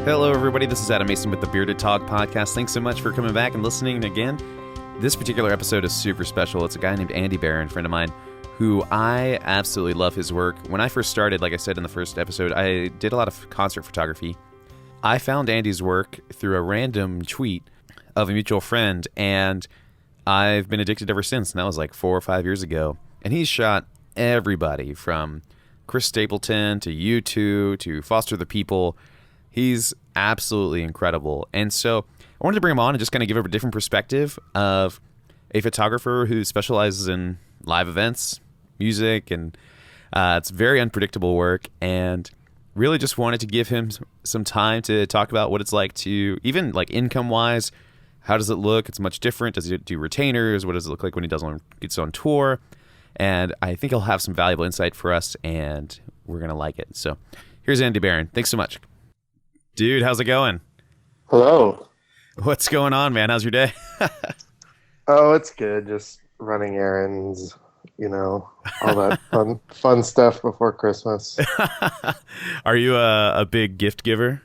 Hello, everybody. This is Adam Mason with the Bearded Talk podcast. Thanks so much for coming back and listening again. This particular episode is super special. It's a guy named Andy Barron, a friend of mine, who I absolutely love his work. When I first started, like I said in the first episode, I did a lot of concert photography. I found Andy's work through a random tweet of a mutual friend, and I've been addicted ever since. And that was like 4 or 5 years ago. And he's shot everybody from Chris Stapleton to U2 to Foster the People. He's absolutely incredible. And so I wanted to bring him on and just kind of give a different perspective of a photographer who specializes in live events, music, and it's very unpredictable work. And really just wanted to give him some time to talk about what it's like to, even like income-wise, how does it look? It's much different. Does he do retainers? What does it look like when he gets on tour? And I think he'll have some valuable insight for us, and we're going to like it. So here's Andy Barron. Thanks so much. Dude, how's it going? Hello. What's going on, man? How's your day? Oh, it's good. Just running errands, all that fun stuff before Christmas. Are you a big gift giver?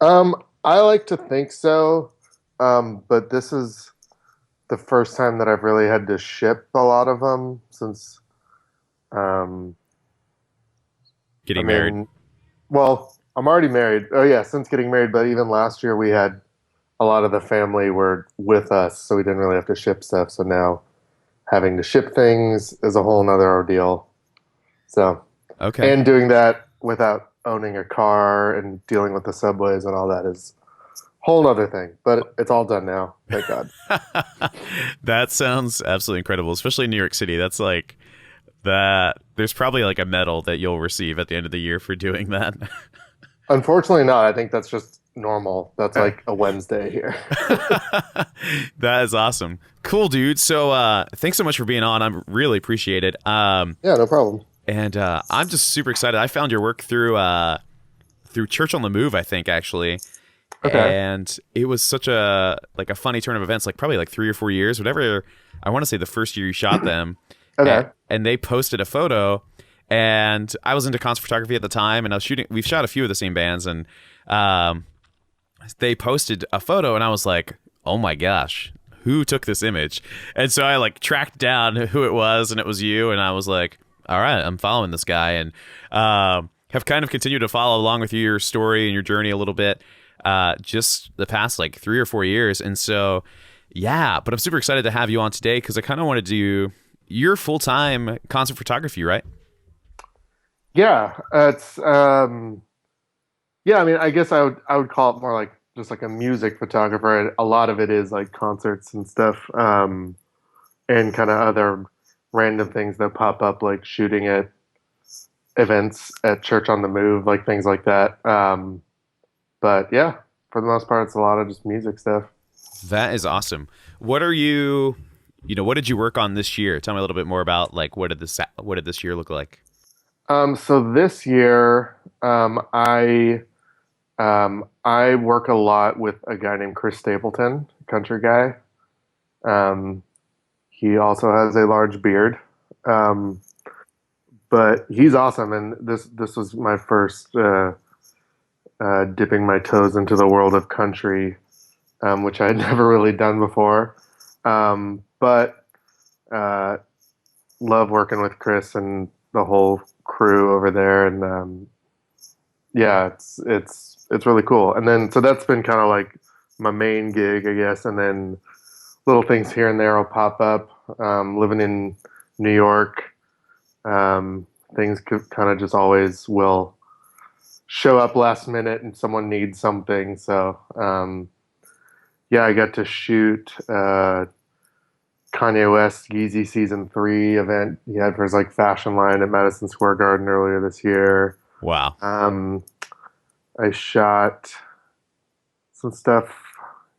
I like to think so. But this is the first time that I've really had to ship a lot of them since Getting married. Well, I'm already married. Oh yeah, since getting married, but even last year we had a lot of the family were with us, so we didn't really have to ship stuff. So now having to ship things is a whole nother ordeal. So, okay. And doing that without owning a car and dealing with the subways and all that is a whole nother thing. But it's all done now, thank God. That sounds absolutely incredible, especially in New York City. That's like that. There's probably like a medal that you'll receive at the end of the year for doing that. Unfortunately not. I think that's just normal. That's like a Wednesday here. That is awesome. Cool, dude. So thanks so much for being on. I really appreciate it. Yeah, no problem. And I'm just super excited. I found your work through Church on the Move, I think, actually. Okay. And it was such a funny turn of events, like probably like 3 or 4 years, whatever. I want to say the first year you shot them. Okay. And they posted a photo. And I was into concert photography at the time, and we've shot a few of the same bands, and they posted a photo, and I was like, oh my gosh, who took this image? And so I like tracked down who it was, and it was you, and I was like, all right, I'm following this guy, and have kind of continued to follow along with your story and your journey a little bit, just the past like 3 or 4 years. And so, yeah, but I'm super excited to have you on today because I kind of want to do your full-time concert photography, right? Yeah, it's I mean, I guess I would call it more like just like a music photographer. A lot of it is like concerts and stuff, and kind of other random things that pop up, like shooting at events at Church on the Move, like things like that. But yeah, for the most part, it's a lot of just music stuff. That is awesome. What did you work on this year? Tell me a little bit more about like what did this year look like? So this year, I work a lot with a guy named Chris Stapleton, country guy. He also has a large beard, but he's awesome. And this was my first dipping my toes into the world of country, which I had never really done before. But love working with Chris and the whole crew over there, and yeah, it's really cool. And then so that's been kind of like my main gig, I guess, and then little things here and there will pop up. Living in New York, things kind of just always will show up last minute and someone needs something. So yeah, I got to shoot Kanye West Yeezy Season 3 event he had for his like fashion line at Madison Square Garden earlier this year. Wow. I shot some stuff.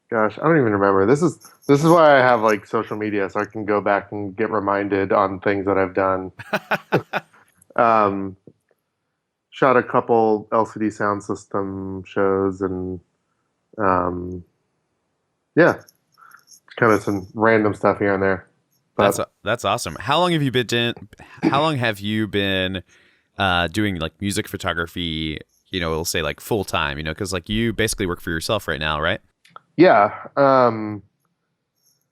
Gosh, I don't even remember. This is why I have like social media, so I can go back and get reminded on things that I've done. Shot a couple LCD sound system shows, and yeah, kind of some random stuff here and there. But that's awesome. How long have you been doing like music photography it'll say like full time, because like you basically work for yourself right now, right? Yeah.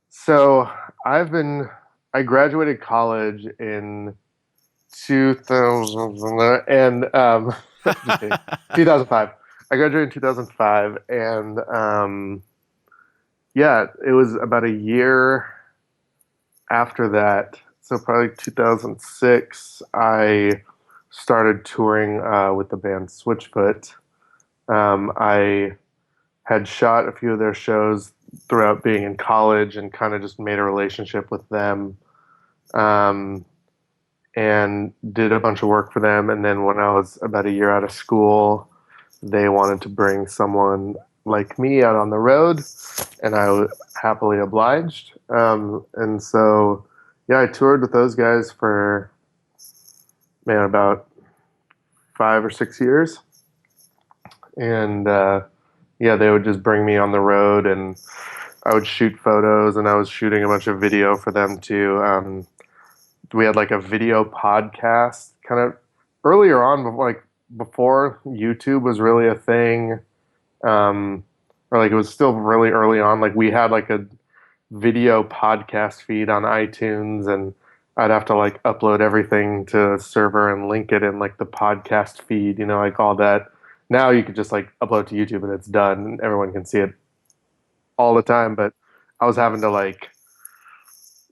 So I graduated college in 2000 and just kidding, 2005. I graduated in 2005, and yeah, it was about a year after that. So probably 2006, I started touring with the band Switchfoot. I had shot a few of their shows throughout being in college and kind of just made a relationship with them. Um, and did a bunch of work for them. And then when I was about a year out of school, they wanted to bring someone like me out on the road, and I was happily obliged. And so, yeah, I toured with those guys for, man, about 5 or 6 years. And yeah, they would just bring me on the road, and I would shoot photos, and I was shooting a bunch of video for them too. We had like a video podcast kind of earlier on, like before YouTube was really a thing, or like it was still really early on. Like we had like a video podcast feed on iTunes, and I'd have to like upload everything to a server and link it in like the podcast feed, like all that. Now you could just like upload to YouTube and it's done, and everyone can see it all the time. But I was having to like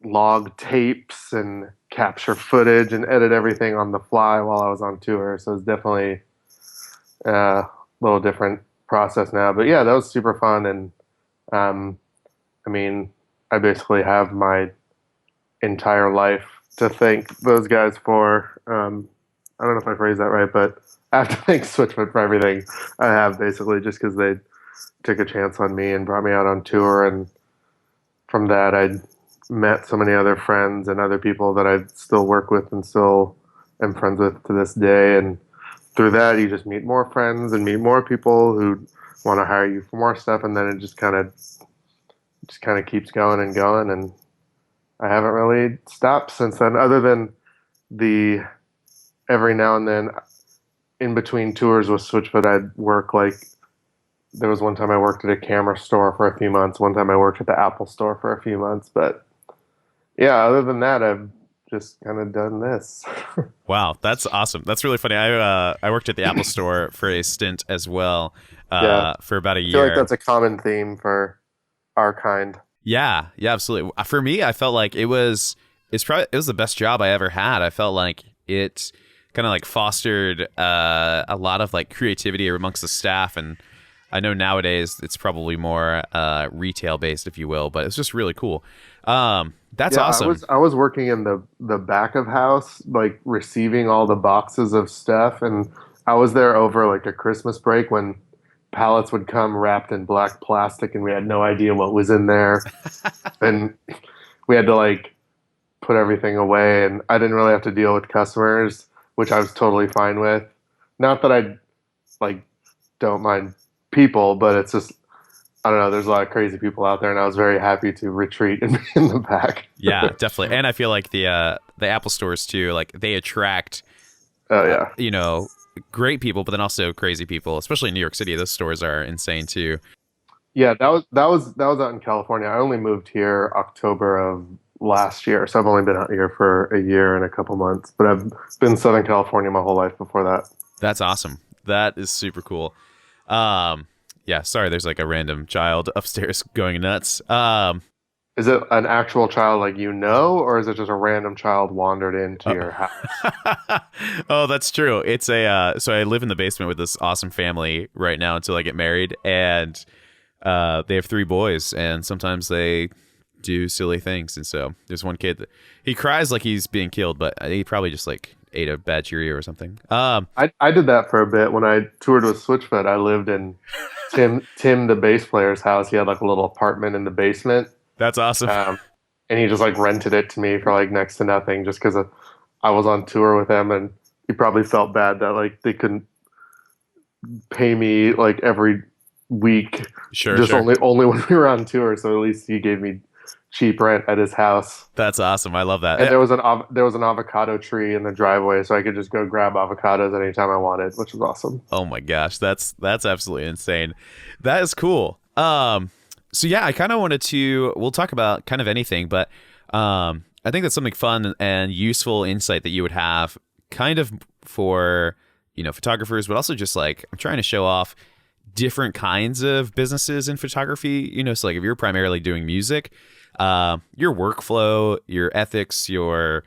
log tapes and capture footage and edit everything on the fly while I was on tour. So it's definitely a little different process now. But yeah, that was super fun. And um, I mean, I basically have my entire life to thank those guys for. I don't know if I phrased that right, but I have to thank Switchfoot for everything I have, basically, just because they took a chance on me and brought me out on tour. And from that, I met so many other friends and other people that I still work with and still am friends with to this day. And through that, you just meet more friends and meet more people who want to hire you for more stuff, and then it just kind of keeps going and going. And I haven't really stopped since then, other than the every now and then in between tours with Switchfoot, I'd work like there was one time I worked at a camera store for a few months. One time I worked at the Apple store for a few months, but yeah, other than that, I've just kind of done this. Wow, that's awesome. That's really funny. I worked at the Apple Store for a stint as well, Yeah, for about a I feel like year. that's a common theme for our kind. Yeah, yeah, absolutely. For me, I felt like it was the best job I ever had. I felt like it kind of like fostered a lot of like creativity amongst the staff, and I know nowadays it's probably more retail based, if you will, but it's just really cool. That's Yeah, awesome. I was working in the back of house, like receiving all the boxes of stuff, and I was there over like a Christmas break when pallets would come wrapped in black plastic, and we had no idea what was in there, and we had to like put everything away, and I didn't really have to deal with customers, which I was totally fine with. Not that I like don't mind people, but it's just I don't know. There's a lot of crazy people out there, and I was very happy to retreat in the back. Yeah, definitely. And I feel like the Apple stores too, like they attract Oh yeah, great people, but then also crazy people, especially in New York City. Those stores are insane too. yeah. That was out in California. I only moved here October of last year, so I've only been out here for a year and a couple months. But I've been in Southern California my whole life before that. That's awesome. That is super cool. Yeah, sorry, there's like a random child upstairs going nuts. Is it an actual child like or is it just a random child wandered into Uh, your house? oh, that's true. It's a so I live in the basement with this awesome family right now until I get married, and they have 3 boys, and sometimes they do silly things. And so there's one kid that he cries like he's being killed, but he probably just like ate a bad Cheerio or something. I did that for a bit when I toured with Switchfoot. I lived in Tim the bass player's house. He had like a little apartment in the basement. That's awesome. Um, and he just like rented it to me for like next to nothing just because I was on tour with him, and he probably felt bad that like they couldn't pay me like every week, Sure, just sure. only when we were on tour. So at least he gave me cheap rent at his house. That's awesome. I love that. And there was an avocado tree in the driveway, so I could just go grab avocados anytime I wanted, which was awesome. Oh my gosh, that's absolutely insane. That is cool. So yeah, I kind of wanted to. We'll talk about kind of anything, but I think that's something fun and useful insight that you would have, kind of for photographers, but also just like I'm trying to show off different kinds of businesses in photography. So like if you're primarily doing music, your workflow, your ethics, your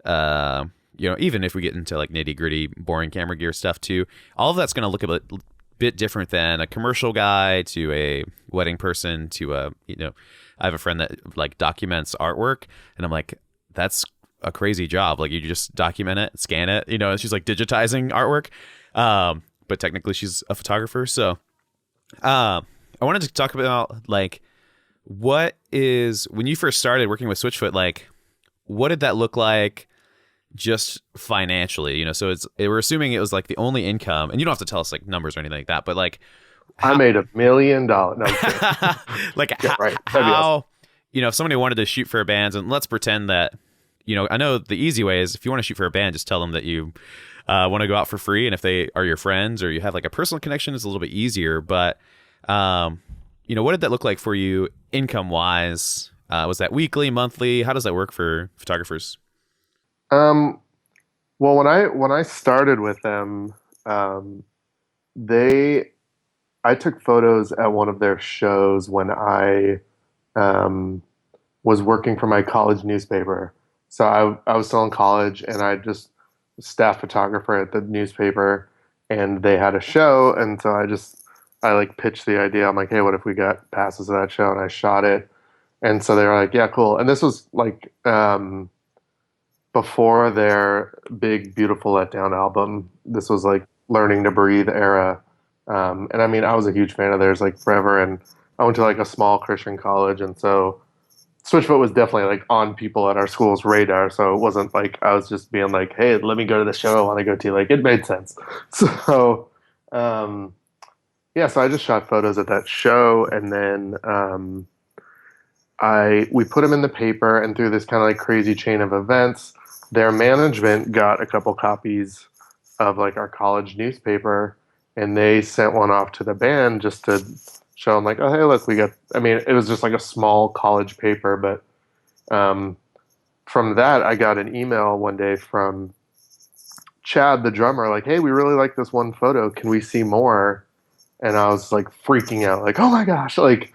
even if we get into like nitty gritty, boring camera gear stuff too, all of that's going to look a bit different than a commercial guy to a wedding person to I have a friend that like documents artwork, and I'm like, that's a crazy job. Like you just document it, scan it, and she's like digitizing artwork. But technically she's a photographer. So, I wanted to talk about like, what is, when you first started working with Switchfoot, like what did that look like just financially? So we're assuming it was like the only income, and you don't have to tell us like numbers or anything like that, but like I made $1 million. No, I'm kidding. Like Yeah, right. That'd be how, awesome. if somebody wanted to shoot for a band, and let's pretend that, I know the easy way is if you want to shoot for a band, just tell them that you want to go out for free. And if they are your friends or you have like a personal connection, it's a little bit easier. But, what did that look like for you income wise? Was that weekly, monthly? How does that work for photographers? Well, when I started with them, they I took photos at one of their shows when I was working for my college newspaper. So I was still in college, and I just was staff photographer at the newspaper, and they had a show, and so I like pitched the idea. I'm like, hey, what if we got passes to that show? And I shot it, and so they were like, yeah, cool. And this was like before their big Beautiful Letdown album. This was like Learning to Breathe era. And I mean, I was a huge fan of theirs like forever, and I went to like a small Christian college, and so Switchfoot was definitely like on people at our school's radar. So it wasn't like I was just being like, "Hey, let me go to the show I want to go to." Like it made sense. So um, yeah, so I just shot photos at that show, and then I we put them in the paper, and through this kind of like crazy chain of events, their management got a couple copies of like our college newspaper, and they sent one off to the band just to show them like, oh hey, look, we got. I mean, it was just like a small college paper, but from that, I got an email one day from Chad, the drummer, like, hey, we really like this one photo. Can we see more? And I was like freaking out, like, oh my gosh, like,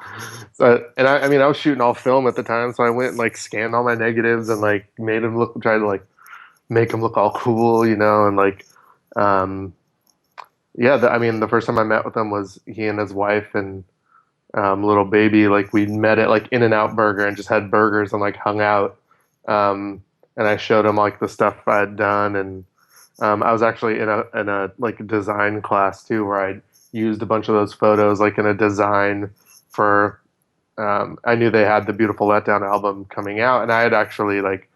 and I mean, I was shooting all film at the time, so I went and like scanned all my negatives and like made them look, tried to like make them look all cool, and like, yeah, I mean, the first time I met with him was he and his wife and little baby. Like we met at like In-N-Out Burger and just had burgers and like hung out. And I showed him like the stuff I had done, and I was actually in a like design class too, where I used a bunch of those photos like in a design for. I knew they had the Beautiful Letdown album coming out, and I had actually like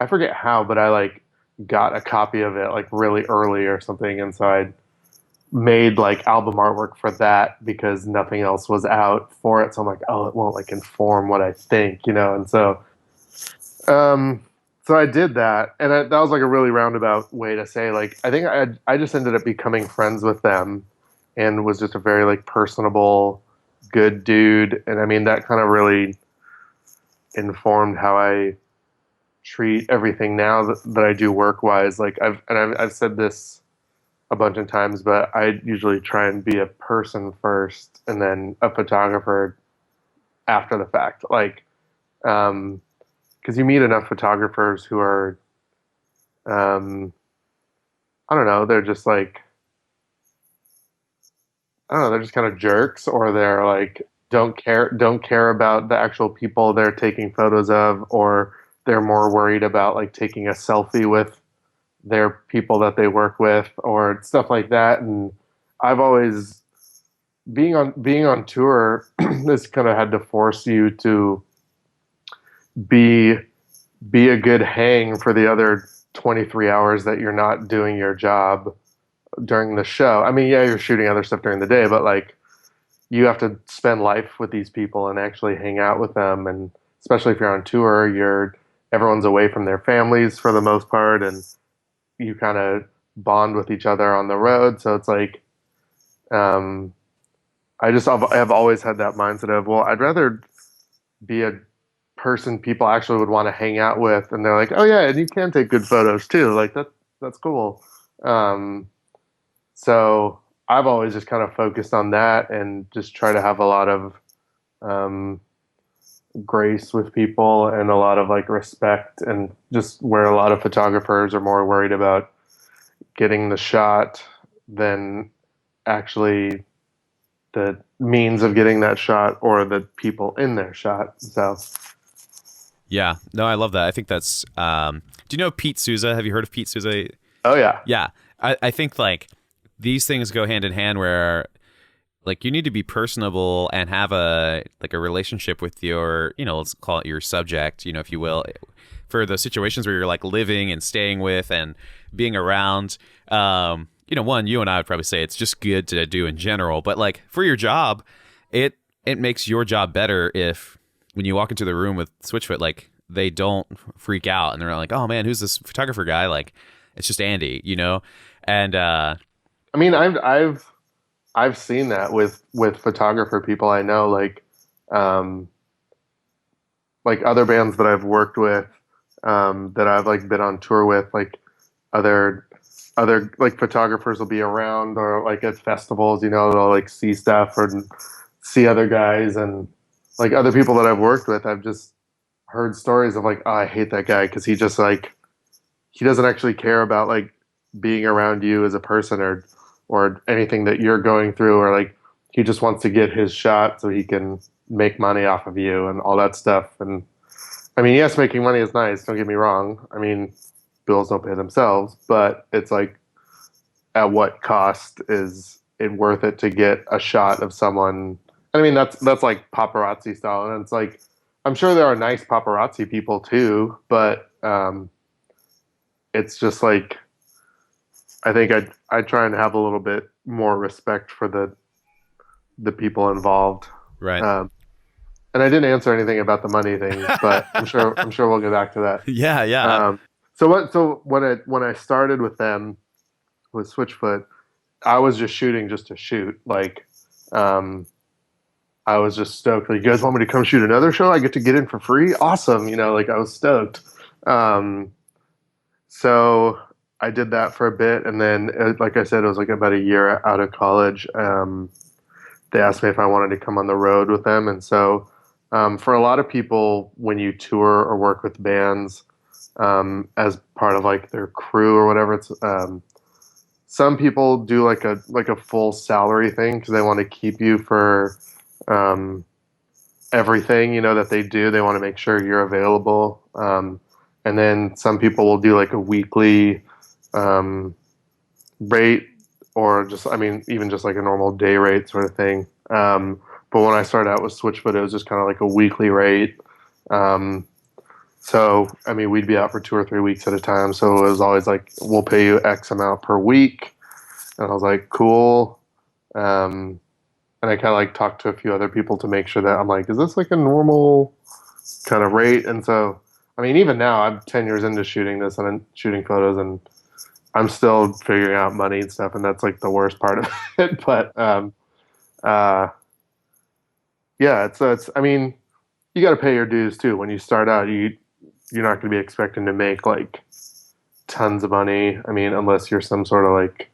I forget how, but I like got a copy of it like really early or something, and so I made like album artwork for that because nothing else was out for it. So I'm like, oh, it won't like inform what I think, and um, so I did that, and that was like a really roundabout way to say like I think I just ended up becoming friends with them, and was just a very like personable, good dude, and I mean that kind of really informed how I treat everything now that I do work wise. Like I've said this a bunch of times, but I usually try and be a person first and then a photographer after the fact. Like, because you meet enough photographers who are, I don't know, they're just like, I don't know, they're just kind of jerks, or they're like don't care about the actual people they're taking photos of, or they're more worried about like taking a selfie with their people that they work with or stuff like that. And I've always being on tour this kind of had to force you to be be a good hang for the other 23 hours that you're not doing your job during the show. I mean, yeah, you're shooting other stuff during the day, but like you have to spend life with these people and actually hang out with them, and especially if you're on tour, everyone's away from their families for the most part, and you kind of bond with each other on the road. So it's like, um, I've always had that mindset of, well, I'd rather be a person people actually would want to hang out with, and they're like, oh yeah, and you can take good photos too. Like that's cool. Um, so I've always just kind of focused on that and just try to have a lot of um, grace with people and a lot of like respect, and just where a lot of photographers are more worried about getting the shot than actually the means of getting that shot or the people in their shot. So Yeah. No, I love that. I think that's do you know Pete Souza? Have you heard of Pete Souza? oh yeah. Yeah. I think like these things go hand in hand where like you need to be personable and have a like a relationship with your, let's call it your subject, if you will, for the situations where you're like living and staying with and being around. One, you and I would probably say it's just good to do in general, but like for your job, it makes your job better if when you walk into the room with Switchfoot, like they don't freak out and they're like, oh man, who's this photographer guy? Like it's just Andy, and I mean, I've seen that with photographer people I know, um, like other bands that I've worked with, that I've like been on tour with, like other like photographers will be around or like at festivals, they'll like see stuff or see other guys, and like other people that I've worked with, I've just heard stories of like, oh, I hate that guy because he just like he doesn't actually care about like being around you as a person or anything that you're going through, or like he just wants to get his shot so he can make money off of you and all that stuff. And I mean, yes, making money is nice, don't get me wrong. I mean, bills don't pay themselves, but it's like, at what cost is it worth it to get a shot of someone? I mean, that's like paparazzi style, and it's like I'm sure there are nice paparazzi people too, but it's just like I think I try and have a little bit more respect for the people involved. right. And I didn't answer anything about the money thing, but I'm sure we'll get back to that. Yeah, yeah. So when I started with them with Switchfoot, I was just shooting just to shoot. Like, I was just stoked. Like, you guys want me to come shoot another show? I get to get in for free. Awesome. Like I was stoked. So I did that for a bit, and then, like I said, it was like about a year out of college. They asked me if I wanted to come on the road with them, and so for a lot of people, when you tour or work with bands as part of like their crew or whatever, it's some people do like a full salary thing because they want to keep you for everything that they do. They want to make sure you're available. And then some people will do like a weekly rate, or just, I mean, even just like a normal day rate sort of thing. But when I started out with Switchfoot, it was just kind of like a weekly rate. So, I mean, we'd be out for 2 or 3 weeks at a time. So it was always like, we'll pay you X amount per week. And I was like, cool. And I kind of like talked to a few other people to make sure that I'm like, is this like a normal kind of rate? And so, I mean, even now I'm 10 years into shooting this and I'm shooting photos, and I'm still figuring out money and stuff. And that's like the worst part of it. But, yeah, it's, I mean, you got to pay your dues too. When you start out, you're not going to be expecting to make like tons of money. I mean, unless you're some sort of like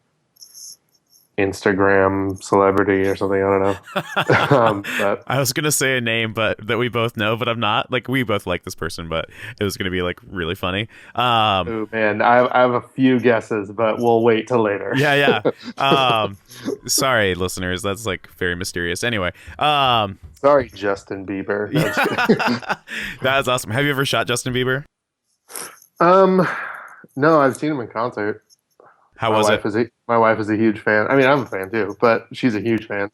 Instagram celebrity or something. I don't know. But I was gonna say a name, but that we both know, but I'm not. Like we both like this person, but it was gonna be like really funny. Oh man, I have a few guesses, but we'll wait till later. Yeah. Sorry, listeners, that's like very mysterious. Anyway, sorry, Justin Bieber. No, that's awesome. Have you ever shot Justin Bieber? No, I've seen him in concert. How was it? My wife is a huge fan. I mean, I'm a fan too, but she's a huge fan.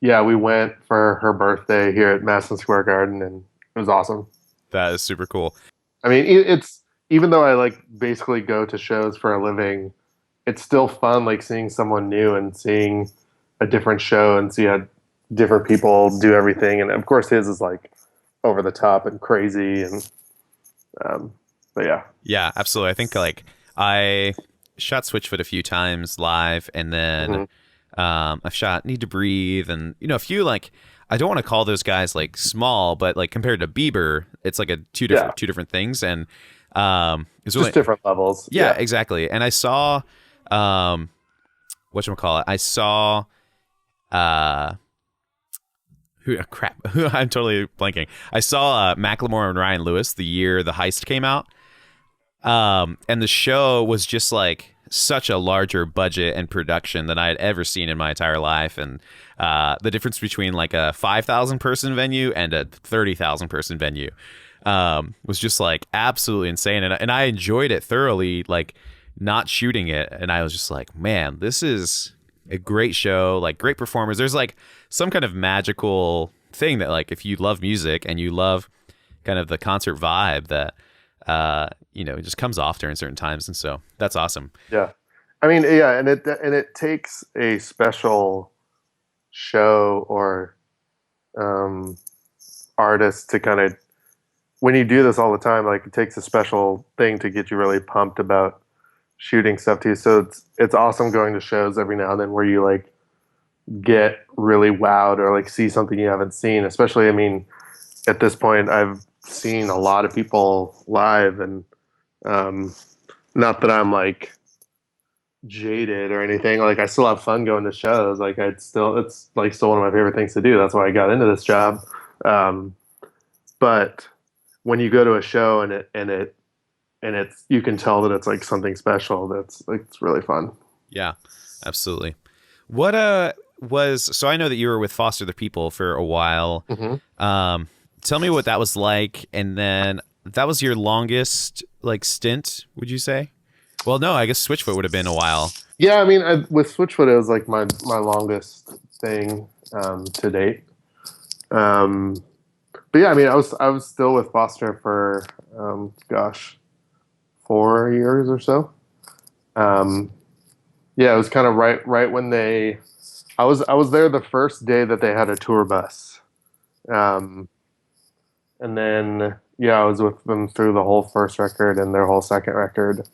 Yeah, we went for her birthday here at Madison Square Garden, and it was awesome. That is super cool. I mean, it's even though I like basically go to shows for a living, it's still fun like seeing someone new and seeing a different show and see how different people do everything. And of course, his is like over the top and crazy. And but yeah. Yeah, absolutely. I think like I shot Switchfoot a few times live, and then Hmm. I've shot Need to Breathe, and a few like I don't want to call those guys like small, but like compared to Bieber, it's like a Yeah, two different things, and it's just really different levels. yeah, Yeah. exactly. And I saw whatchamacallit, I saw uh who crap I'm totally blanking. I saw Macklemore and Ryan Lewis the year The Heist came out. And the show was just like such a larger budget and production than I had ever seen in my entire life. And the difference between like a 5,000 person venue and a 30,000 person venue was just like absolutely insane. And I enjoyed it thoroughly, like not shooting it. And I was just like, man, this is a great show, like great performers. There's like some kind of magical thing that like if you love music and you love kind of the concert vibe that it just comes off during certain times, and so that's awesome. Yeah. I mean, yeah, and it takes a special show or um, artist to kind of when you do this all the time, like it takes a special thing to get you really pumped about shooting stuff too. So it's awesome going to shows every now and then where you like get really wowed or like see something you haven't seen. Especially, I mean, at this point, I've seen a lot of people live, and um, not that I'm like jaded or anything. Like I still have fun going to shows. Like it's like still one of my favorite things to do. That's why I got into this job. Um, but when you go to a show and it's you can tell that it's like something special. That's like it's really fun. Yeah, absolutely. What was so I know that you were with Foster the People for a while. Hmm. Tell me what that was like, and then that was your longest like stint, would you say? Well, no, I guess Switchfoot would have been a while. Yeah, I mean, with Switchfoot, it was like my longest thing to date. Um, but yeah, I mean, I was still with Foster for gosh, 4 years or so. Um, yeah, it was kind of right when I was there the first day that they had a tour bus, um, and then yeah, I was with them through the whole first record and their whole second record.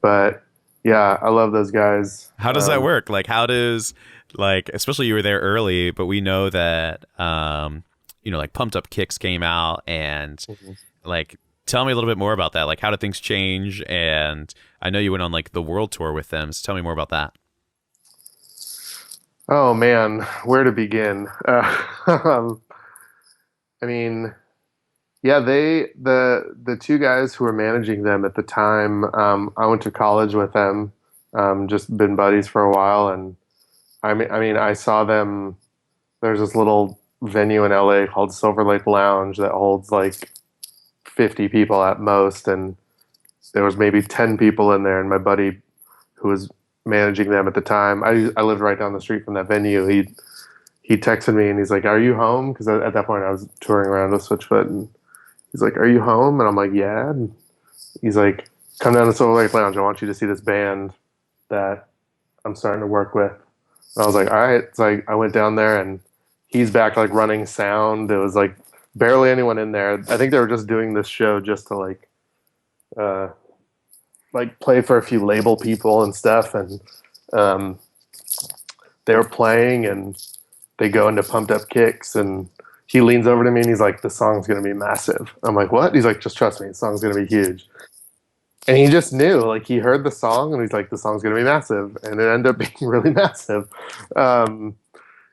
But yeah, I love those guys. How does that work? Like, how does like especially you were there early, but we know that like Pumped Up Kicks came out, and Mhm. like tell me a little bit more about that. Like, how did things change? And I know you went on like the world tour with them, so tell me more about that. Oh man, where to begin? I mean, yeah, the two guys who were managing them at the time. I went to college with them, just been buddies for a while, and I mean, I saw them. There's this little venue in LA called Silver Lake Lounge that holds like 50 people at most, and there was maybe 10 people in there. And my buddy, who was managing them at the time, I lived right down the street from that venue. He texted me and he's like, "Are you home?" Because at that point I was touring around with Switchfoot, and he's like, "Are you home?" And I'm like, "Yeah." And he's like, "Come down to Silver Lake Lounge. I want you to see this band that I'm starting to work with." And I was like, "All right." It's like I went down there and he's back like running sound. It was like barely anyone in there. I think they were just doing this show just to uh, like play for a few label people and stuff. And um, they were playing and they go into Pumped Up Kicks, and he leans over to me and he's like, "The song's gonna be massive." I'm like, "What?" He's like, "Just trust me, the song's gonna be huge." And he just knew, like he heard the song and he's like, "The song's gonna be massive," and it ended up being really massive. Um,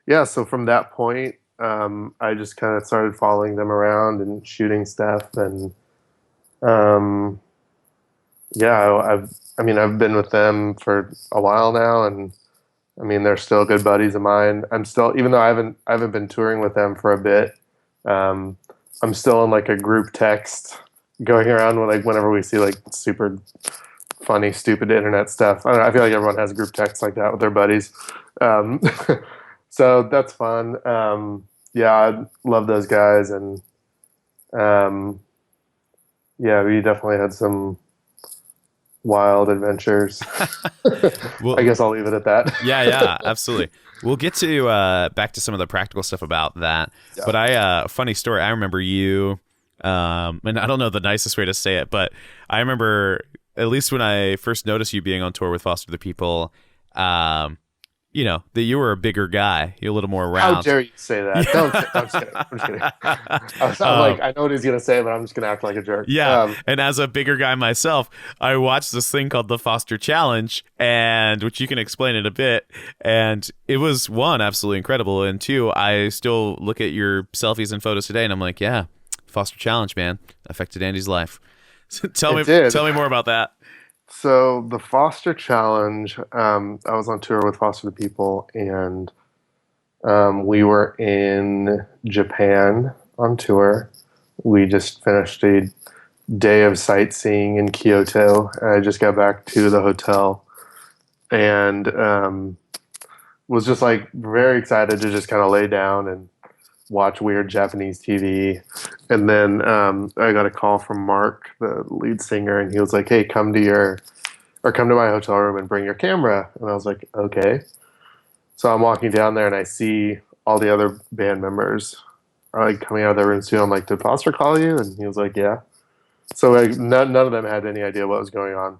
yeah, so from that point, I just kind of started following them around and shooting stuff, and um, yeah, I mean, I've been with them for a while now, and I mean, they're still good buddies of mine. I'm still, even though I haven't been touring with them for a bit, um, I'm still in like a group text going around with like whenever we see like super funny, stupid internet stuff. I don't know, I feel like everyone has group texts like that with their buddies. Um, so that's fun. Yeah, I love those guys, and um, yeah, we definitely had some wild adventures. I Well, guess I'll leave it at that. yeah, absolutely. We'll get to back to some of the practical stuff about that. Yeah. But funny story. I remember you, and I don't know the nicest way to say it, but I remember at least when I first noticed you being on tour with Foster the People, that you were a bigger guy. You're a little more round. How dare you say that? Don't. I'm just kidding. I'm just kidding. I'm like, I know what he's gonna say, but I'm just gonna act like a jerk. Yeah, and as a bigger guy myself, I watched this thing called the Foster Challenge, and which you can explain in a bit. And it was, one, absolutely incredible, and two, I still look at your selfies and photos today, and I'm like, yeah, Foster Challenge, man, affected Andy's life. So tell me more about that. So the Foster Challenge, I was on tour with Foster the People, and we were in Japan on tour. We just finished a day of sightseeing in Kyoto. I just got back to the hotel and was just like very excited to just kind of lay down and watch weird Japanese TV. And then I got a call from Mark, the lead singer, and he was like, "Hey, come to my hotel room and bring your camera." And I was like, "Okay." So I'm walking down there and I see all the other band members are like coming out of their rooms too. I'm like, "Did Foster call you?" And he was like, "Yeah." So like none of them had any idea what was going on.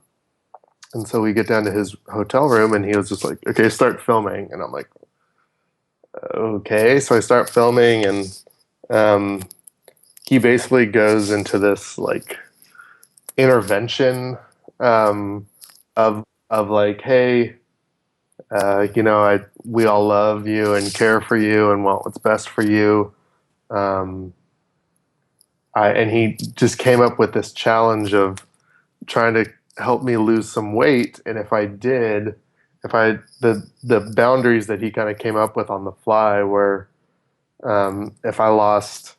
And so we get down to his hotel room and he was just like, "Okay, start filming." And I'm like, "Okay." So I start filming and he basically goes into this like intervention of like, "Hey, we all love you and care for you and want what's best for you." And he just came up with this challenge of trying to help me lose some weight, and the boundaries that he kind of came up with on the fly were, if I lost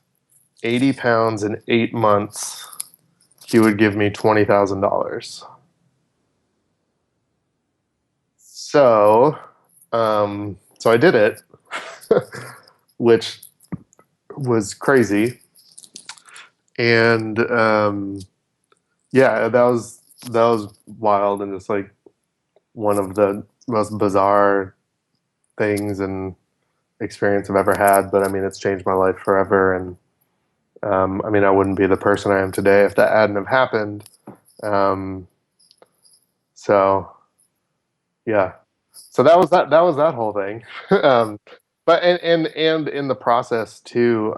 80 pounds in 8 months, he would give me $20,000. So I did it, which was crazy. And yeah, that was wild and just like one of the most bizarre things and experience I've ever had. But I mean, it's changed my life forever. And I mean, I wouldn't be the person I am today if that hadn't have happened. So yeah, so that was that whole thing. But and in the process too.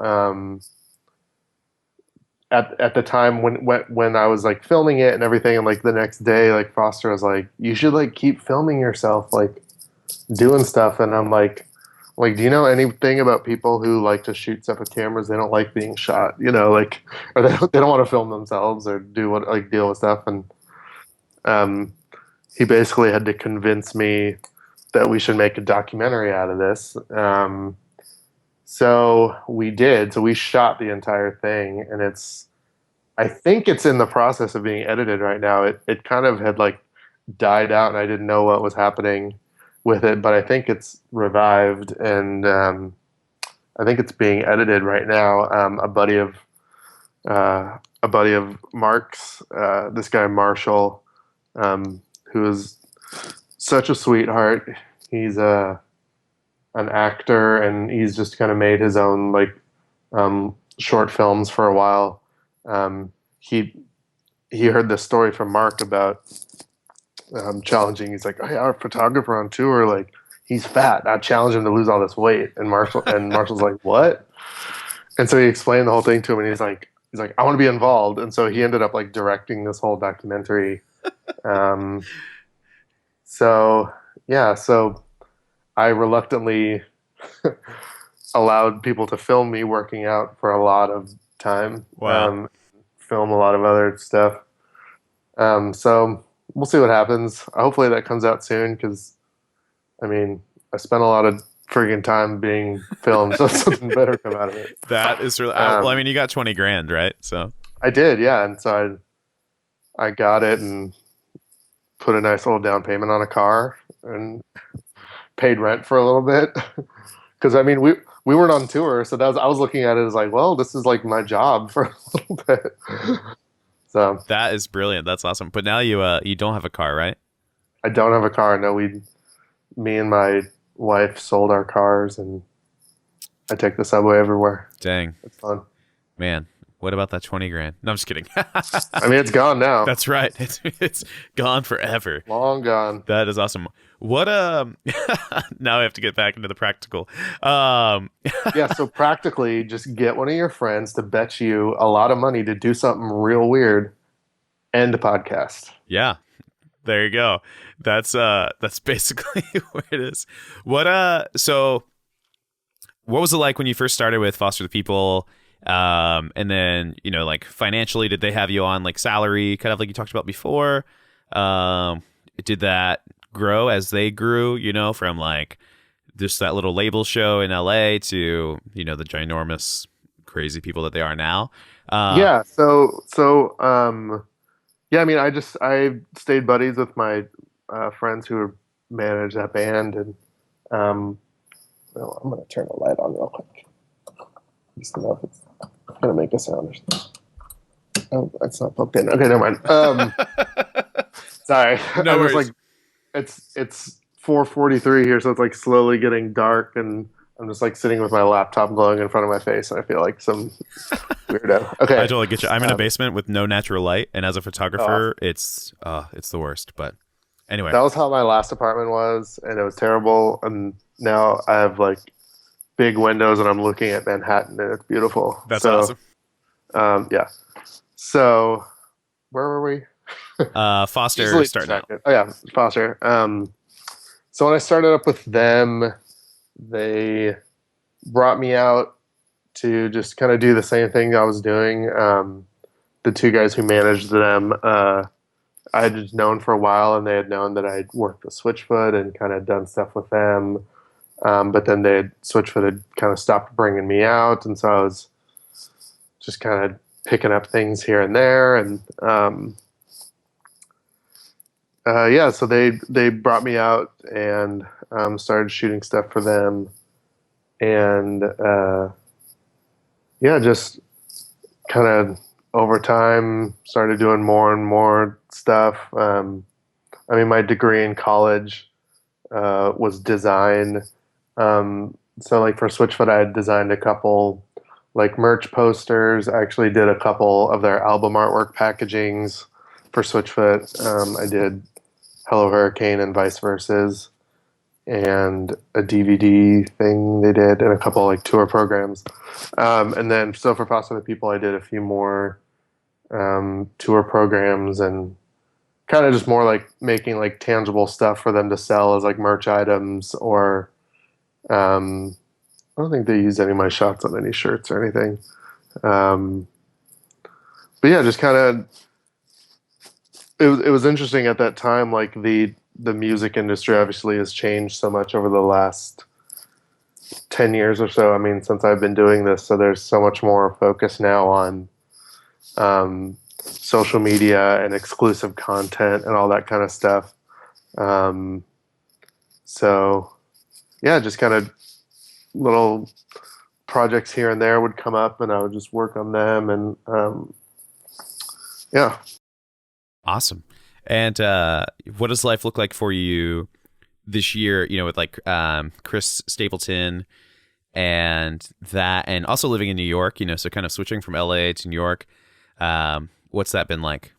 At the time when I was like filming it and everything, and like the next day, like Foster was like, "You should like keep filming yourself, like doing stuff." And I'm like, "Do you know anything about people who like to shoot stuff with cameras? They don't like being shot, like, or they don't want to film themselves or deal with stuff." And he basically had to convince me that we should make a documentary out of this. So we did. So we shot the entire thing, and I think it's in the process of being edited right now. It kind of had like died out, and I didn't know what was happening with it, but I think it's revived, and I think it's being edited right now. A buddy of Mark's, this guy Marshall, who is such a sweetheart. He's an actor, and he's just kind of made his own like short films for a while. He heard this story from Mark about challenging. He's like, "Oh yeah, our photographer on tour, like he's fat. I challenge him to lose all this weight." And Marshall's like, "What?" And so he explained the whole thing to him, and he's like, "I want to be involved." And so he ended up like directing this whole documentary. So yeah, so I reluctantly allowed people to film me working out for a lot of time. Wow. Film a lot of other stuff. So we'll see what happens. Hopefully that comes out soon, because I mean, I spent a lot of friggin' time being filmed, so something better come out of it. That is really, well, I mean, you got 20 grand, right? So I did, yeah. And so I got it and put a nice little down payment on a car and paid rent for a little bit. Because I mean, we weren't on tour, so I was looking at it as like, well, this is like my job for a little bit. So that is brilliant. That's awesome. But now you don't have a car, right? I don't have a car. No, me and my wife sold our cars, and I take the subway everywhere. Dang, It's fun. man. What about that 20 grand? No, I'm just kidding. I mean, it's gone now. That's right. It's gone forever. Long gone. That is awesome. What now I have to get back into the practical. Um Yeah, so practically just get one of your friends to bet you a lot of money to do something real weird and a podcast. yeah, there you go. That's basically what it is. So what was it like when you first started with Foster the People? And then, like financially, did they have you on like salary, kind of like you talked about before? Did that grow as they grew, from like just that little label show in LA to, the ginormous crazy people that they are now? Yeah, yeah, I mean, I stayed buddies with my friends who manage that band, and um, well, I'm gonna turn the light on real quick. Just to know if it's gonna make a sound or something. Oh, that's not plugged in. Okay, never mind. Sorry, No I'm just worries. like it's 4:43 here, so it's like slowly getting dark, and I'm just like sitting with my laptop glowing in front of my face, and I feel like some weirdo. I Okay, totally get you. I'm in a um, basement with no natural light, and as a oh, photographer, it's the worst. But anyway, that was how my last apartment was, and it was terrible. And now I have like big windows, and I'm looking at Manhattan, and it's beautiful. that's So, awesome. yeah. So, where were we? Foster Easily starting out. distracted. Oh yeah, Foster. So when I started up with them, they brought me out to just kind of do the same thing I was doing. The two guys who managed them, I had just known for a while, and they had known that I'd worked with Switchfoot and kind of done stuff with them. But then Switchfoot had kind of stopped bringing me out, and so I was just kind of picking up things here and there, and yeah, so they brought me out and started shooting stuff for them, and yeah, just kind of over time started doing more and more stuff. I mean, my degree in college was design. So like for Switchfoot, I had designed a couple like merch posters. I actually did a couple of their album artwork packagings for Switchfoot. I did Hello Hurricane and Vice Versa's, and a DVD thing they did, and a couple like tour programs. And then so for Foster the People, I did a few more tour programs, and kind of just more like making like tangible stuff for them to sell as like merch items, or I don't think they used any of my shots on any shirts or anything. Um, but yeah, just kind of it was interesting at that time. Like the music industry obviously has changed so much over the last 10 years or so. I mean, since I've been doing this, so there's so much more focus now on social media and exclusive content and all that kind of stuff. Um, so yeah, just kind of little projects here and there would come up, and I would just work on them, and yeah. Awesome. And what does life look like for you this year? With like Chris Stapleton and that, and also living in New York. So kind of switching from LA to New York. What's that been like?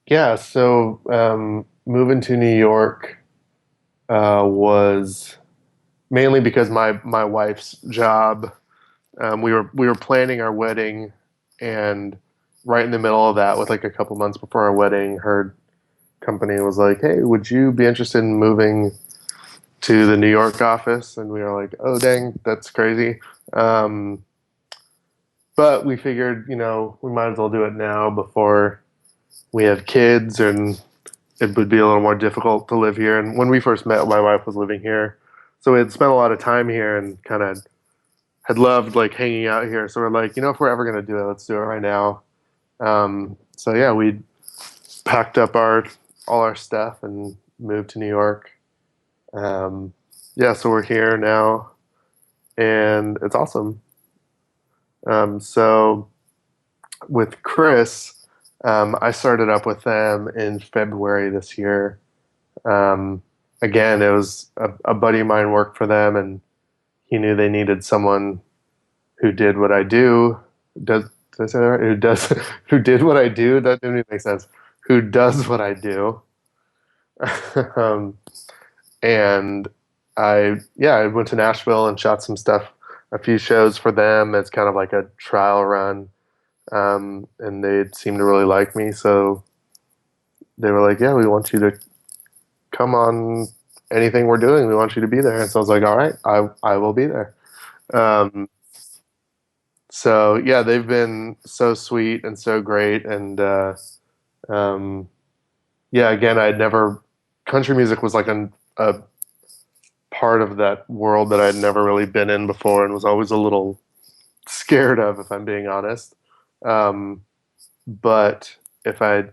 Yeah, so moving to New York was mainly because my wife's job. We were planning our wedding, and right in the middle of that, with like a couple months before our wedding, her company was like, "Hey, would you be interested in moving to the New York office?" And we were like, "Oh, dang, that's crazy." Um, but we figured, we might as well do it now before we have kids, and it would be a little more difficult to live here. And when we first met, my wife was living here, so we had spent a lot of time here and kind of had loved like hanging out here. So we're like, if we're ever gonna do it, let's do it right now. So yeah, we packed up all our stuff and moved to New York. Yeah, so we're here now, and it's awesome. So with Chris, I started up with them in February this year. again, it was a buddy of mine worked for them, and he knew they needed someone who did what I do. Does did I say that right? Who does who did what I do? That didn't even make sense. Who does what I do? um, and I went to Nashville and shot some stuff, a few shows for them as kind of like a trial run. And they seemed to really like me, so they were like, "Yeah, we want you to come on anything we're doing. We want you to be there." And so I was like, "All right, I will be there." Um, so yeah, they've been so sweet and so great, and um, yeah, again, I'd never country music was like a part of that world that I'd never really been in before, and was always a little scared of, if I'm being honest. Um, but if I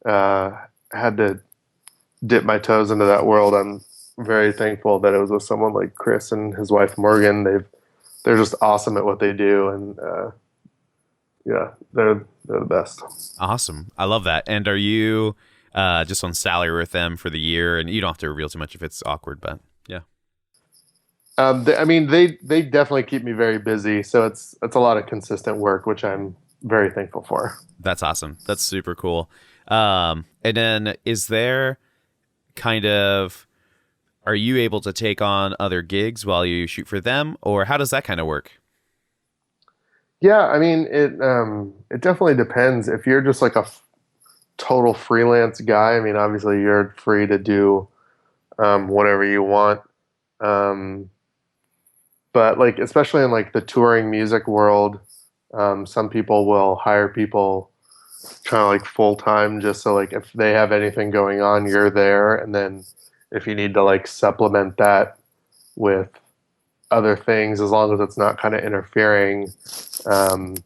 had to dip my toes into that world, I'm very thankful that it was with someone like Chris and his wife Morgan. They're just awesome at what they do, and yeah, they're the best. Awesome. I love that. And are you just on salary with them for the year? And you don't have to reveal too much if it's awkward, but yeah. I mean, they definitely keep me very busy, so it's a lot of consistent work, which I'm very thankful for. That's awesome. That's super cool. And then is there kind of, are you able to take on other gigs while you shoot for them, or how does that kind of work? Yeah, I mean, it definitely depends. If you're just like a total freelance guy, I mean, obviously you're free to do whatever you want. Um, but like, especially in like the touring music world, some people will hire people kind of like full time, just so like if they have anything going on, you're there, and then if you need to like supplement that with other things, as long as it's not kind of interfering, um,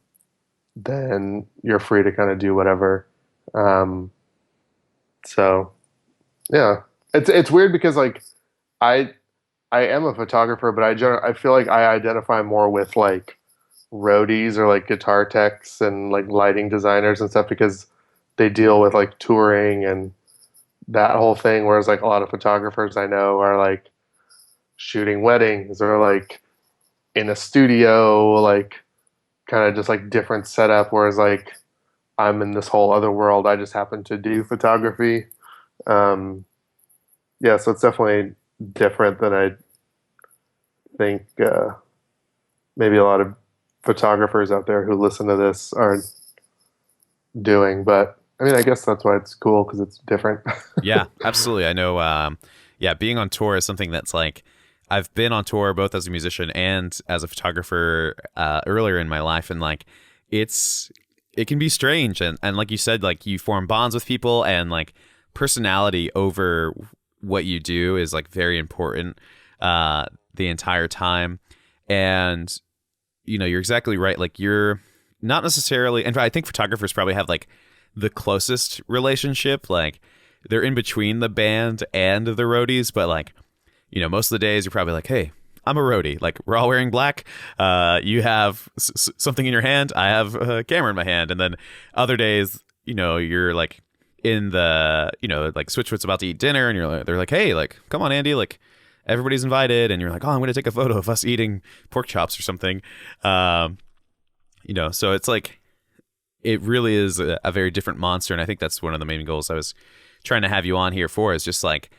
then you're free to kind of do whatever. Um, so yeah, it's weird because like I I am a photographer, but I feel like I identify more with like roadies or like guitar techs and like lighting designers and stuff, because they deal with like touring and that whole thing. Whereas like a lot of photographers I know are like shooting weddings or like in a studio, like kind of just like different setup. Whereas like I'm in this whole other world. I just happen to do photography. Um, yeah, so it's definitely different than I think maybe a lot of photographers out there who listen to this are doing. But I mean, I guess that's why it's cool, because it's different. Yeah, absolutely. I know. Yeah, being on tour is something that's like, I've been on tour both as a musician and as a photographer earlier in my life, and like it can be strange, and like you said, like you form bonds with people, and like personality over what you do is like very important the entire time. And you're exactly right. Like you're not necessarily, and I think photographers probably have like the closest relationship. Like they're in between the band and the roadies, but like, most of the days you're probably like, hey, I'm a roadie. Like we're all wearing black. You have something in your hand. I have a camera in my hand. And then other days, you're like in the, like Switchfoot's about to eat dinner, and they're like, hey, like, come on, Andy, like everybody's invited. And you're like, oh, I'm going to take a photo of us eating pork chops or something. So it's like, it really is a very different monster. And I think that's one of the main goals I was trying to have you on here for, is just like,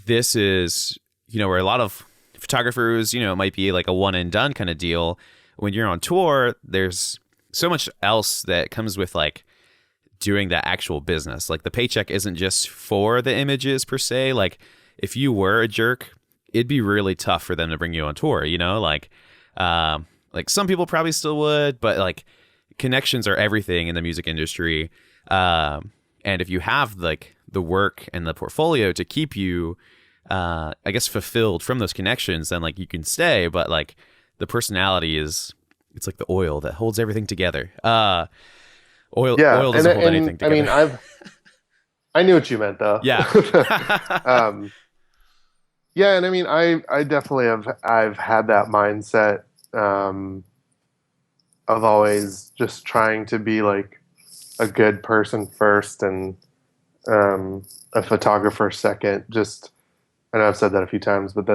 this is, where a lot of photographers, it might be like a one and done kind of deal. When you're on tour, there's so much else that comes with like doing that actual business. Like the paycheck isn't just for the images per se. Like if you were a jerk, it'd be really tough for them to bring you on tour, like some people probably still would, but like connections are everything in the music industry. And if you have like the work and the portfolio to keep you, I guess, fulfilled from those connections, then like you can stay. But like the personality it's like the oil that holds everything together. Oil Yeah, doesn't hold anything together. I mean, I knew what you meant though. Yeah. um, yeah, and I mean, I definitely I've had that mindset of always just trying to be like a good person first, and a photographer second. Just I know I've said that a few times, but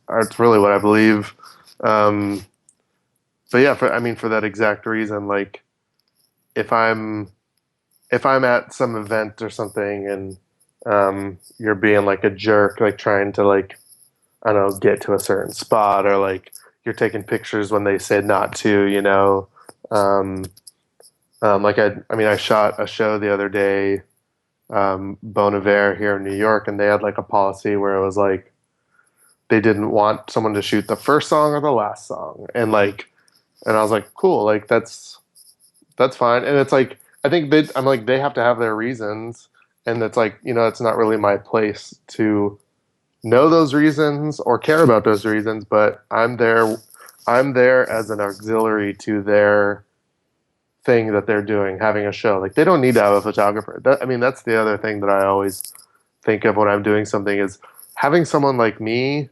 it's really what I believe. Um, but yeah, I mean, for that exact reason, like if I'm if I'm at some event or something and you're being like a jerk, like trying to like I don't know, get to a certain spot, or like you're taking pictures when they said not to, Um, like I mean, I shot a show the other day, Bon Iver here in New York, and they had like a policy where it was like they didn't want someone to shoot the first song or the last song, and I was like, cool, like that's fine, and it's like I think I'm like they have to have their reasons, and it's like it's not really my place to know those reasons or care about those reasons, but I'm there as an auxiliary to their thing that they're doing, having a show. Like they don't need to have a photographer. I mean, that's the other thing that I always think of when I'm doing something is having someone like me,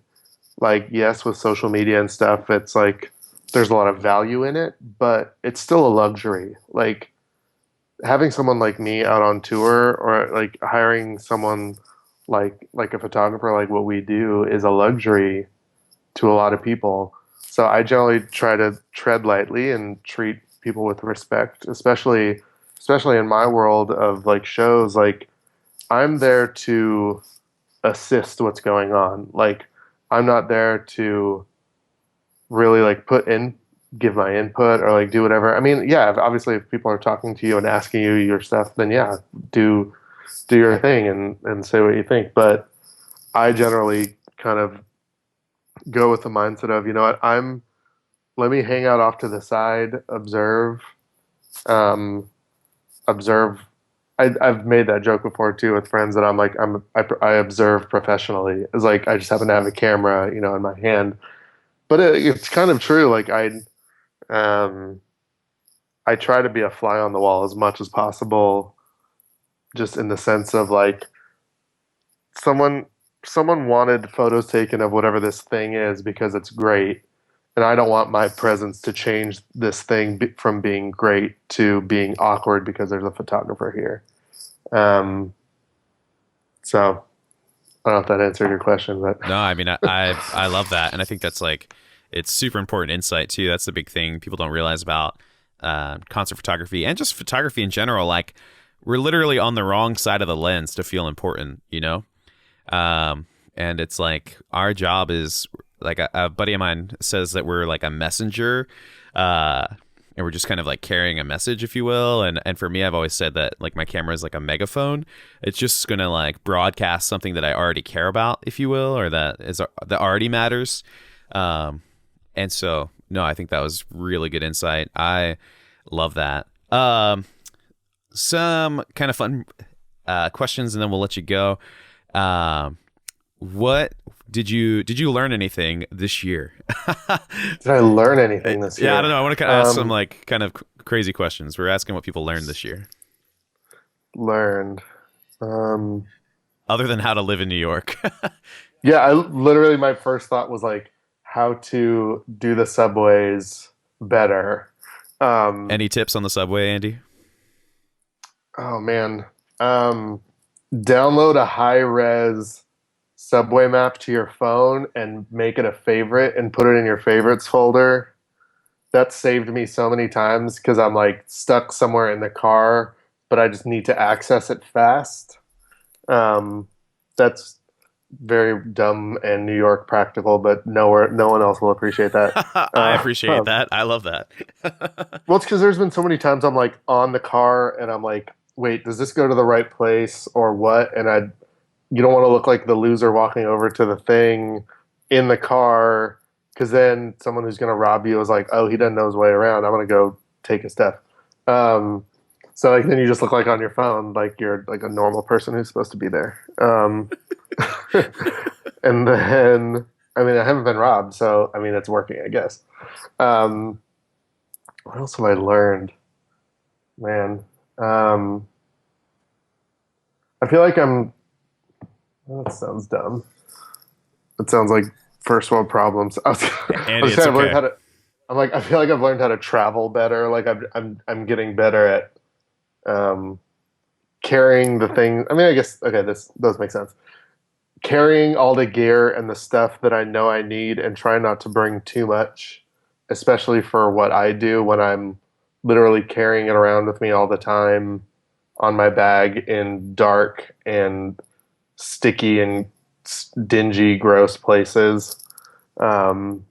like yes, with social media and stuff, it's like there's a lot of value in it, but it's still a luxury. Like having someone like me out on tour or like hiring someone like a photographer like what we do is a luxury to a lot of people. So I generally try to tread lightly and treat people with respect, especially in my world of like shows. Like I'm there to assist what's going on. Like I'm not there to really like give my input or like do whatever. I mean, yeah, obviously if people are talking to you and asking you your stuff, then yeah, do do your thing and say what you think. But I generally kind of go with the mindset of, you know what, let me hang out off to the side, um, observe. I've made that joke before too with friends that I'm like I observe professionally. It's like I just happen to have a camera, in my hand. But it's kind of true. Like um, I try to be a fly on the wall as much as possible, just in the sense of like someone someone wanted photos taken of whatever this thing is because it's great, and I don't want my presence to change this thing from being great to being awkward because there's a photographer here. Um, so I don't know if that answered your question, but No, I mean, I love that, and I think that's like it's super important insight too. That's the big thing people don't realize about concert photography and just photography in general. Like we're literally on the wrong side of the lens to feel important, and it's like our job is like a buddy of mine says that we're like a messenger, and we're just kind of like carrying a message, if you will. And for me, I've always said that like my camera is like a megaphone. It's just gonna like broadcast something that I already care about, if you will, or that already matters. And so no, I think that was really good insight. I love that. Some kind of fun questions, and then we'll let you go. What did you learn anything this year? did I learn anything this year? Yeah, I don't know. I want to kind of ask some like kind of crazy questions. We're asking what people learned this year, Learned. Um, other than how to live in New York. yeah, I literally my first thought was like how to do the subways better. Um, Any tips on the subway, Andy? oh man, um, download a high res subway map to your phone and make it a favorite and put it in your favorites folder. That saved me so many times because I'm like stuck somewhere in the car, but I just need to access it fast. Um, that's very dumb and New York practical, but no one else will appreciate that. I Uh, appreciate that. I love that. well, it's because there's been so many times I'm like on the car and I'm like, wait, does this go to the right place or what? And you don't want to look like the loser walking over to the thing in the car because then someone who's going to rob you is like, oh, he doesn't know his way around. I'm going to go take his stuff. Um, so like then you just look like on your phone like you're like a normal person who's supposed to be there. And then I mean I haven't been robbed, so I mean it's working, I guess. Um, what else have I learned, man? Um, I feel like that sounds dumb. It sounds like first world problems. I Andy, was it's saying I've learned okay. how to. I'm like I feel like I've learned how to travel better. Like I'm getting better at um, carrying the thing. I mean, I guess okay, this does make sense. carrying all the gear and the stuff that I know I need and trying not to bring too much, especially for what I do when I'm literally carrying it around with me all the time on my bag in dark and sticky and dingy, gross places. Um,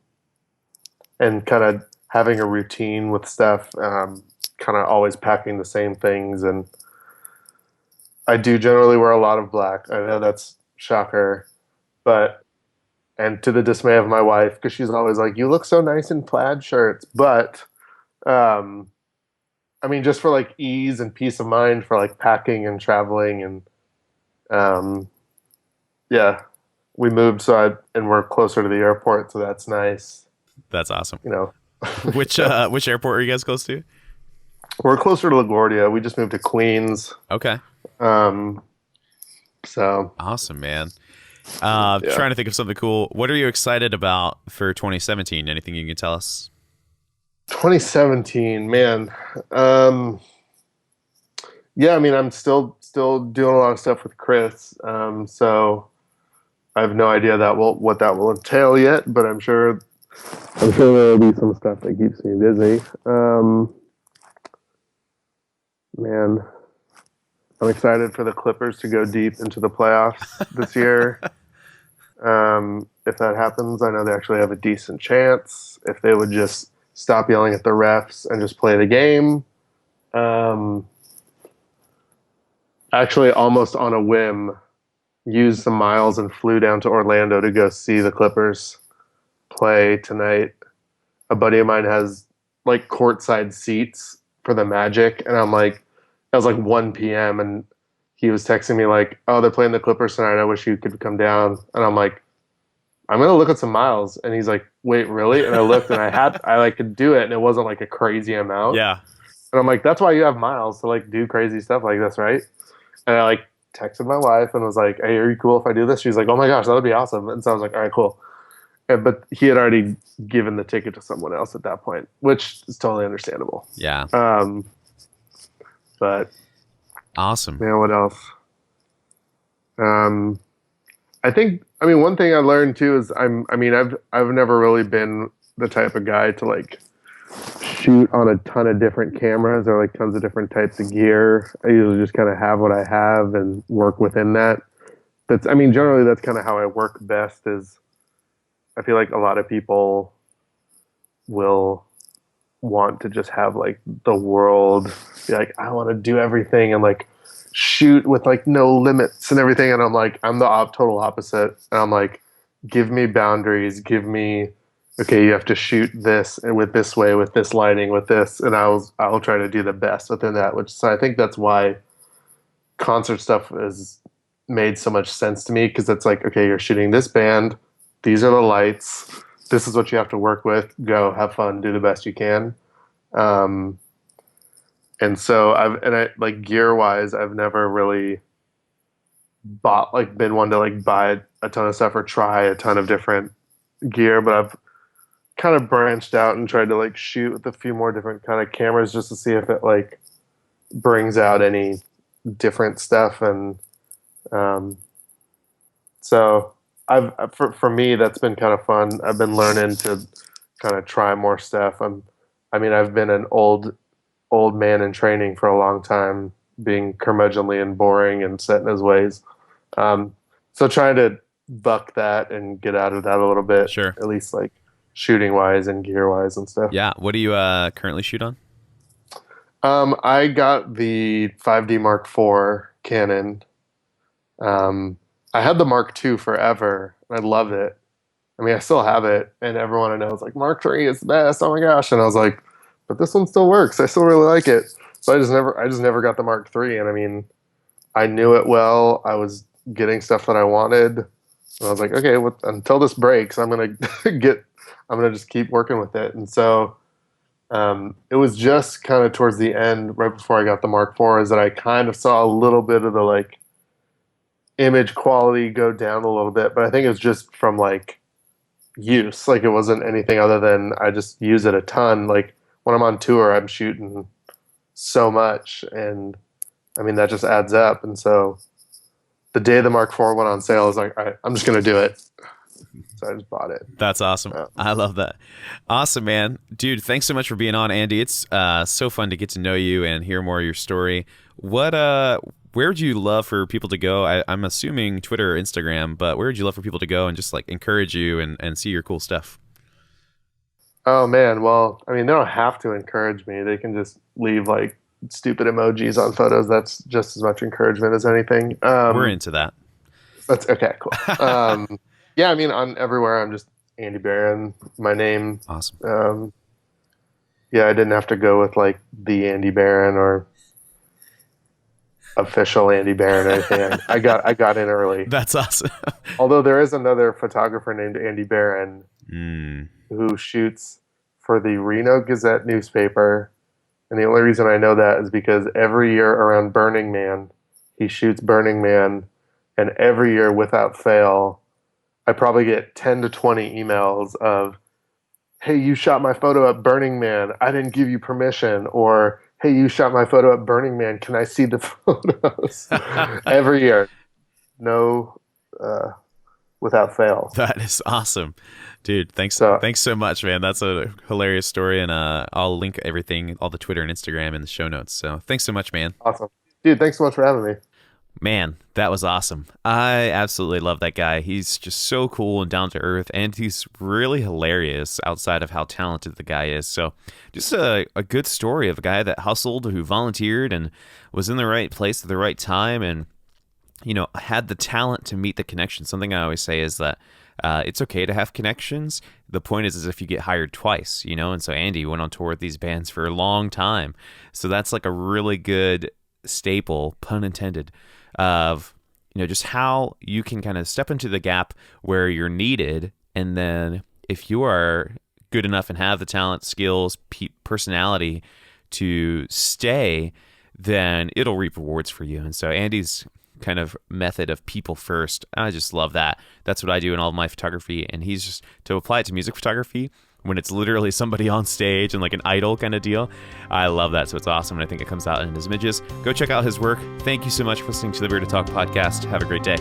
and kind of having a routine with stuff, kind of always packing the same things. And I do generally wear a lot of black. I know that's shocker, but and to the dismay of my wife, because she's always like, "You look so nice in plaid shirts." But um, I mean, just for like ease and peace of mind for like packing and traveling, and um, yeah, we moved and we're closer to the airport, so that's nice. That's awesome. You know, Which airport are you guys close to? we're closer to LaGuardia. We just moved to Queens. Okay. Um, so Awesome, man. yeah, Trying to think of something cool. What are you excited about for 2017? Anything you can tell us? 2017, man. Yeah, I mean, I'm still doing a lot of stuff with Chris. So I have no idea what that will entail yet, but I'm sure there'll be some stuff that keeps me busy. Man, I'm excited for the Clippers to go deep into the playoffs this year. If that happens, I know they actually have a decent chance if they would just stop yelling at the refs and just play the game. Um, Actually, almost on a whim, used some miles and flew down to Orlando to go see the Clippers play tonight. A buddy of mine has like courtside seats for the Magic, and I'm like, it was like 1 p.m. and he was texting me like, "Oh, they're playing the Clippers tonight. I wish you could come down." And I'm like, "I'm gonna look at some miles." And he's like, "Wait, really?" And I looked, and I like could do it, and it wasn't like a crazy amount. Yeah. And I'm like, "That's why you have miles to like do crazy stuff like this, right?" And I like texted my wife and was like, "Hey, are you cool if I do this?" She's like, "Oh my gosh, that would be awesome." And so I was like, "All right, cool." But he had already given the ticket to someone else at that point, which is totally understandable. Yeah. But Awesome. man, what else? Um, I mean, one thing I learned too is I've never really been the type of guy to like shoot on a ton of different cameras or like tons of different types of gear. I usually just kind of have what I have and work within that. I mean, generally that's kind of how I work best is I feel like a lot of people will want to just have like the world be like, I want to do everything and like shoot with like no limits and everything. And I'm like, I'm the total opposite. And I'm like, give me boundaries, give me, okay, you have to shoot this and with this way, with this lighting, with this. And I'll try to do the best within that, so I think that's why concert stuff has made so much sense to me because it's like, okay, you're shooting this band, these are the lights, this is what you have to work with. Go have fun, do the best you can. Um, and so I like gear wise, I've never really been one to like buy a ton of stuff or try a ton of different gear, but I've kind of branched out and tried to like shoot with a few more different kind of cameras just to see if it like brings out any different stuff and um, so for me that's been kind of fun. I've been learning to kind of try more stuff. I mean I've been an old man in training for a long time, being curmudgeonly and boring and set in his ways. Um, so trying to buck that and get out of that a little bit, Sure. at least like shooting wise and gear wise and stuff. Yeah. What do you currently shoot on? I got the 5D Mark IV Canon. I had the Mark II forever, and I loved it. I mean, I still have it, and everyone I know is like, Mark III is the best. Oh my gosh! And I was like, but this one still works. I still really like it. So I just never got the Mark III. And I mean, I knew it well. I was getting stuff that I wanted. And I was like, okay, until this breaks, I'm gonna I'm gonna just keep working with it. And so it was just kind of towards the end, right before I got the Mark IV, is that I kind of saw a little bit of the like image quality go down a little bit. But I think it was just from like use. Like it wasn't anything other than I just use it a ton. Like when I'm on tour, I'm shooting so much, and I mean that just adds up. And so the day the Mark IV went on sale, I was like, all right, I'm just gonna do it. So I just bought it. That's awesome. I love that. Awesome, man. Dude, thanks so much for being on, Andy. It's so fun to get to know you and hear more of your story. Where would you love for people to go? I'm assuming Twitter or Instagram, but where would you love for people to go and just like encourage you and see your cool stuff? Oh man, well, I mean, they don't have to encourage me. They can just leave like stupid emojis on photos. That's just as much encouragement as anything. We're into that. That's okay, cool. Yeah, I mean, on everywhere, I'm just Andy Barron, my name. Awesome. Yeah, I didn't have to go with like the Andy Barron or official Andy Barron or anything. I got in early. That's awesome. Although there is another photographer named Andy Barron who shoots for the Reno Gazette newspaper. And the only reason I know that is because every year around Burning Man, he shoots Burning Man. And every year without fail, I probably get 10 to 20 emails of, hey, you shot my photo at Burning Man. I didn't give you permission. Or, hey, you shot my photo at Burning Man. Can I see the photos? Every year. No, without fail. That is awesome. Dude, thanks so much, man. That's a hilarious story. And I'll link everything, all the Twitter and Instagram in the show notes. So thanks so much, man. Awesome. Dude, thanks so much for having me. Man, that was awesome. I absolutely love that guy. He's just so cool and down to earth, and he's really hilarious outside of how talented the guy is. So just a good story of a guy that hustled, who volunteered and was in the right place at the right time, and had the talent to meet the connection. Something I always say is that it's okay to have connections. The point is if you get hired twice, and so Andy went on tour with these bands for a long time. So that's like a really good staple, pun intended, of just how you can kind of step into the gap where you're needed, and then if you are good enough and have the talent, skills, personality to stay, then it'll reap rewards for you. And so Andy's kind of method of people first, I just love that. That's what I do in all of my photography, and he's just to apply it to music photography when it's literally somebody on stage and like an idol kind of deal. I love that. So it's awesome. And I think it comes out in his images. Go check out his work. Thank you so much for listening to the Bearded Talk podcast. Have a great day.